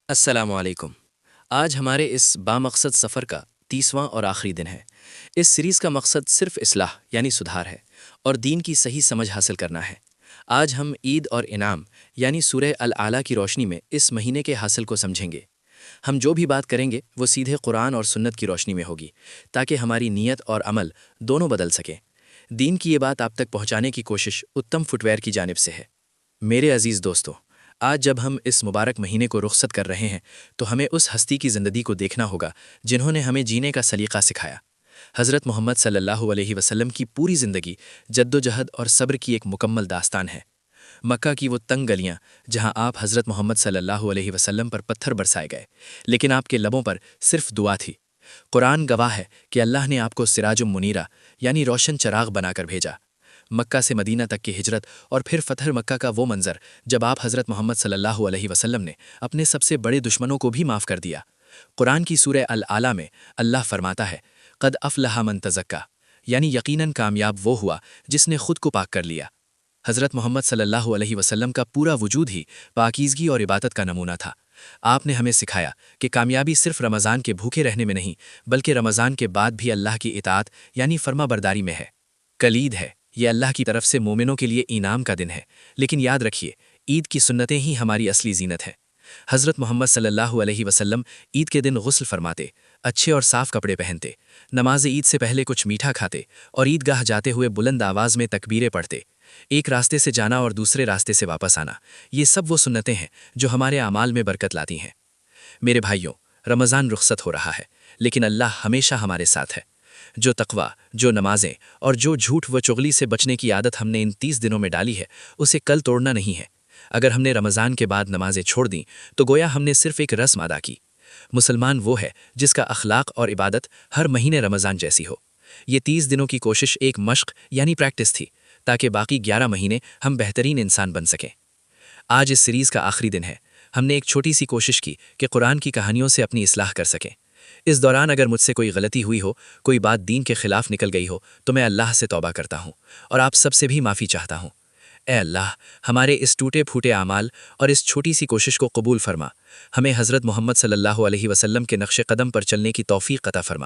السلام علیکم۔ آج ہمارے اس بامقصد سفر کا 30واں اور آخری دن ہے۔ اس سیریز کا مقصد صرف اصلاح یعنی سدھار ہے اور دین کی صحیح سمجھ حاصل کرنا ہے۔ آج ہم عید اور انعام یعنی سورہ العلیٰ کی روشنی میں اس مہینے کے حاصل کو سمجھیں گے۔ ہم جو بھی بات کریں گے وہ سیدھے قرآن اور سنت کی روشنی میں ہوگی تاکہ ہماری نیت اور عمل دونوں بدل سکیں۔ دین کی یہ بات آپ تک پہنچانے کی کوشش اتم فٹ ویئر کی جانب سے ہے۔ میرے عزیز دوستو، آج جب ہم اس مبارک مہینے کو رخصت کر رہے ہیں تو ہمیں اس ہستی کی زندگی کو دیکھنا ہوگا جنہوں نے ہمیں جینے کا سلیقہ سکھایا۔ حضرت محمد صلی اللہ علیہ وسلم کی پوری زندگی جد و جہد اور صبر کی ایک مکمل داستان ہے۔ مکہ کی وہ تنگ گلیاں جہاں آپ حضرت محمد صلی اللہ علیہ وسلم پر پتھر برسائے گئے، لیکن آپ کے لبوں پر صرف دعا تھی۔ قرآن گواہ ہے کہ اللہ نے آپ کو سراج منیرہ یعنی روشن چراغ بنا کر بھیجا۔ مکہ سے مدینہ تک کی ہجرت اور پھر فتح مکہ کا وہ منظر جب آپ حضرت محمد صلی اللہ علیہ وسلم نے اپنے سب سے بڑے دشمنوں کو بھی معاف کر دیا۔ قرآن کی سورہ العلیٰ میں اللہ فرماتا ہے، قد افلح من تزکا، یعنی یقیناً کامیاب وہ ہوا جس نے خود کو پاک کر لیا۔ حضرت محمد صلی اللہ علیہ وسلم کا پورا وجود ہی پاکیزگی اور عبادت کا نمونہ تھا۔ آپ نے ہمیں سکھایا کہ کامیابی صرف رمضان کے بھوکے رہنے میں نہیں بلکہ رمضان کے بعد بھی اللہ کی اطاعت یعنی فرما برداری میں ہے۔ کلید ہے، یہ اللہ کی طرف سے مومنوں کے لیے انعام کا دن ہے، لیکن یاد رکھیے عید کی سنتیں ہی ہماری اصلی زینت ہے۔ حضرت محمد صلی اللہ علیہ وسلم عید کے دن غسل فرماتے، اچھے اور صاف کپڑے پہنتے، نماز عید سے پہلے کچھ میٹھا کھاتے اور عیدگاہ جاتے ہوئے بلند آواز میں تکبیریں پڑھتے۔ ایک راستے سے جانا اور دوسرے راستے سے واپس آنا، یہ سب وہ سنتیں ہیں جو ہمارے اعمال میں برکت لاتی ہیں۔ میرے بھائیوں، رمضان رخصت ہو رہا ہے، لیکن اللہ ہمیشہ ہمارے ساتھ ہے۔ جو تقوی، جو نمازیں اور جو جھوٹ و چغلی سے بچنے کی عادت ہم نے ان 30 دنوں میں ڈالی ہے اسے کل توڑنا نہیں ہے۔ اگر ہم نے رمضان کے بعد نمازیں چھوڑ دیں تو گویا ہم نے صرف ایک رسم ادا کی۔ مسلمان وہ ہے جس کا اخلاق اور عبادت ہر مہینے رمضان جیسی ہو۔ یہ 30 دنوں کی کوشش ایک مشق یعنی پریکٹس تھی تاکہ باقی 11 مہینے ہم بہترین انسان بن سکیں۔ آج اس سیریز کا آخری دن ہے۔ ہم نے ایک چھوٹی سی کوشش کی کہ قرآن کی کہانیوں سے اپنی اصلاح کر سکیں۔ اس دوران اگر مجھ سے کوئی غلطی ہوئی ہو، کوئی بات دین کے خلاف نکل گئی ہو تو میں اللہ سے توبہ کرتا ہوں اور آپ سب سے بھی معافی چاہتا ہوں۔ اے اللہ، ہمارے اس ٹوٹے پھوٹے اعمال اور اس چھوٹی سی کوشش کو قبول فرما۔ ہمیں حضرت محمد صلی اللہ علیہ وسلم کے نقش قدم پر چلنے کی توفیق عطا فرما۔